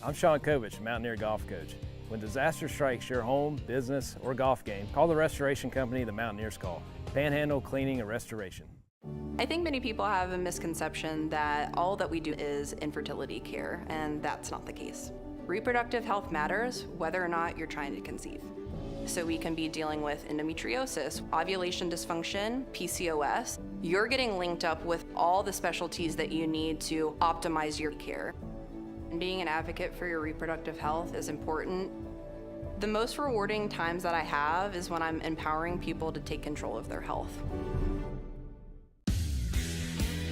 I'm Sean Kovich, Mountaineer Golf Coach. When disaster strikes your home, business, or golf game, call the restoration company the Mountaineers call. Panhandle Cleaning and Restoration. I think many people have a misconception that all that we do is infertility care, and that's not the case. Reproductive health matters whether or not you're trying to conceive. So we can be dealing with endometriosis, ovulation dysfunction, PCOS. You're getting linked up with all the specialties that you need to optimize your care. And being an advocate for your reproductive health is important. The most rewarding times that I have is when I'm empowering people to take control of their health.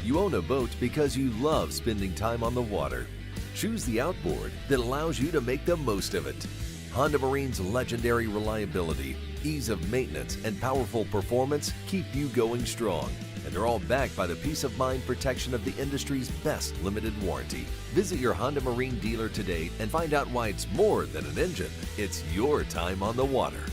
You own a boat because you love spending time on the water. Choose the outboard that allows you to make the most of it. Honda Marine's legendary reliability, ease of maintenance, and powerful performance keep you going strong. And they're all backed by the peace of mind protection of the industry's best limited warranty. Visit your Honda Marine dealer today and find out why it's more than an engine. It's your time on the water.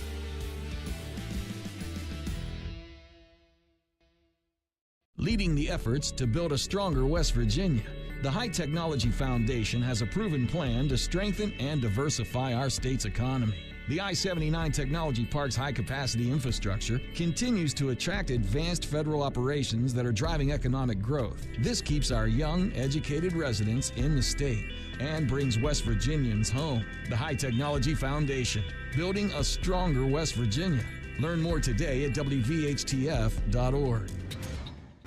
Leading the efforts to build a stronger West Virginia, the High Technology Foundation has a proven plan to strengthen and diversify our state's economy. The I-79 Technology Park's high-capacity infrastructure continues to attract advanced federal operations that are driving economic growth. This keeps our young, educated residents in the state and brings West Virginians home. The High Technology Foundation, building a stronger West Virginia. Learn more today at WVHTF.org.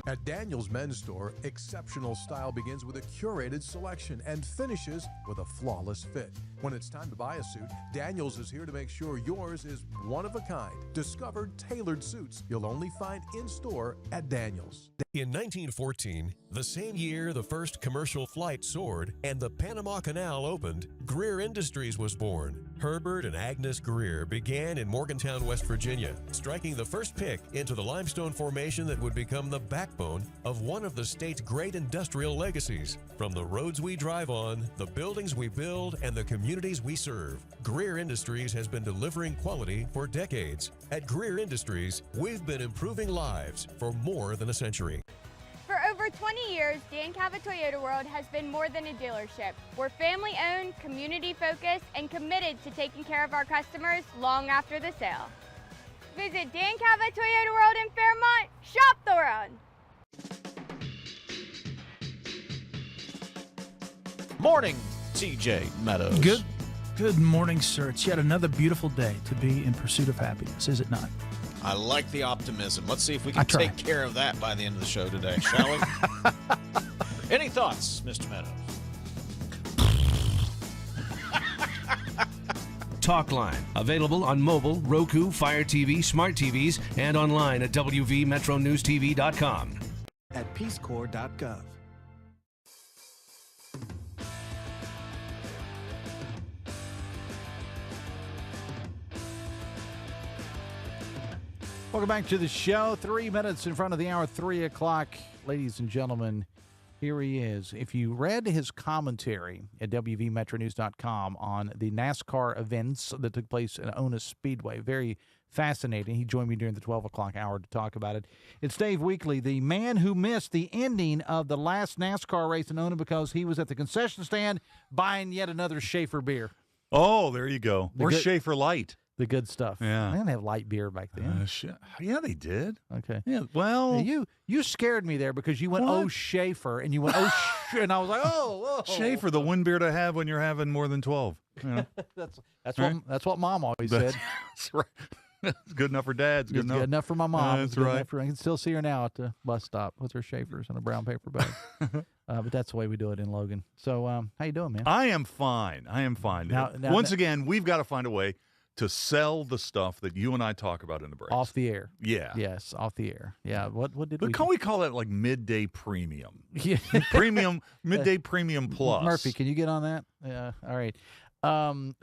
At Daniel's Men's Store, exceptional style begins with a curated selection and finishes with a flawless fit. When it's time to buy a suit, Daniel's is here to make sure yours is one of a kind. Discover tailored suits you'll only find in store at Daniel's. In 1914, the same year the first commercial flight soared and the Panama Canal opened, Greer Industries was born. Herbert and Agnes Greer began in Morgantown, West Virginia, striking the first pick into the limestone formation that would become the backbone of one of the state's great industrial legacies. From the roads we drive on, the buildings we build, and the communities we serve, Greer Industries has been delivering quality for decades. At Greer Industries, we've been improving lives for more than a century. For over 20 years, Dan Cava Toyota World has been more than a dealership. We're family-owned, community-focused, and committed to taking care of our customers long after the sale. Visit Dan Cava Toyota World in Fairmont. Shop the road. Morning, TJ Meadows. Good morning, sir. It's yet another beautiful day to be in pursuit of happiness, is it not? I like the optimism. Let's see if we can take care of that by the end of the show today, shall we? Any thoughts, Mr. Meadows? Talkline, available on mobile, Roku, Fire TV, smart TVs, and online at WVMetroNewsTV.com. At peacecorps.gov. Welcome back to the show. 3 minutes in front of the hour, 3 o'clock. Ladies and gentlemen, here he is. If you read his commentary at WVMetroNews.com on the NASCAR events that took place at Ona Speedway, very fascinating. He joined me during the 12 o'clock hour to talk about it. It's Dave Weekley, the man who missed the ending of the last NASCAR race in Ona because he was at the concession stand buying yet another Schaefer beer. Oh, there you go. Or Schaefer Light. The good stuff. Yeah. They didn't have light beer back then. Yeah, they did. Okay. Yeah. Well, you scared me there because you went, What? oh, Schaefer, and you went, oh, and I was like, oh. Schaefer, the one beer to have when you're having more than 12. You know? That's what Mom always said. That's right. It's good enough for Dad. It's Good enough for my mom. That's It's good right. enough for, I can still see her now at the bus stop with her Schaefers and a brown paper bag. But that's the way we do it in Logan. So how you doing, man? I am fine. Now- Once again, we've got to find a way to sell the stuff that you and I talk about in the breaks. Off the air. Yeah. Yes, off the air. Yeah. What did But can we call that like Midday Premium? Yeah. Midday Premium Plus. Murphy, can you get on that? Yeah. All right.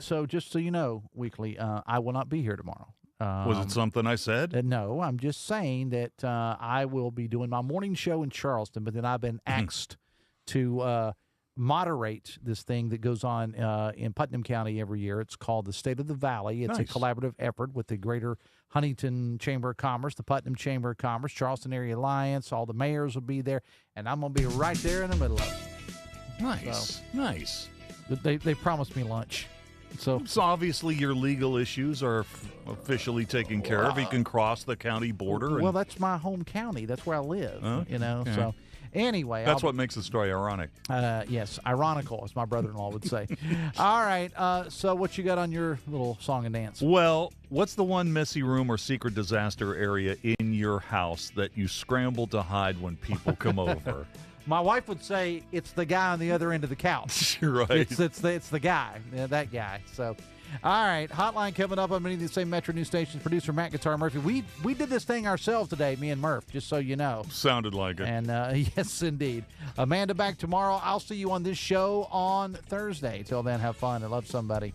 So just so you know, Weekly, I will not be here tomorrow. Was it something I said? No, I'm just saying that I will be doing my morning show in Charleston, but then I've been asked to moderate this thing that goes on in Putnam County every year. It's called the State of the Valley. It's a collaborative effort with the Greater Huntington Chamber of Commerce, the Putnam Chamber of Commerce, Charleston Area Alliance. All the mayors will be there, and I'm going to be right there in the middle of it. Nice. Nice. They promised me lunch. So obviously your legal issues are officially taken care of. You can cross the county border. Well, that's my home county. That's where I live. Okay. So anyway. That's what makes the story ironic. Yes, ironical, as my brother-in-law would say. All right. So what you got on your little song and dance? Well, what's the one messy room or secret disaster area in your house that you scramble to hide when people come over? My wife would say it's the guy on the other end of the couch. You're right. It's the guy, that guy. So, all right, hotline coming up on many of the same Metro News stations. Producer Matt Guitar Murphy. We did this thing ourselves today, me and Murph, just so you know. Sounded like it. And yes, indeed. Amanda back tomorrow. I'll see you on this show on Thursday. Till then, have fun and love somebody.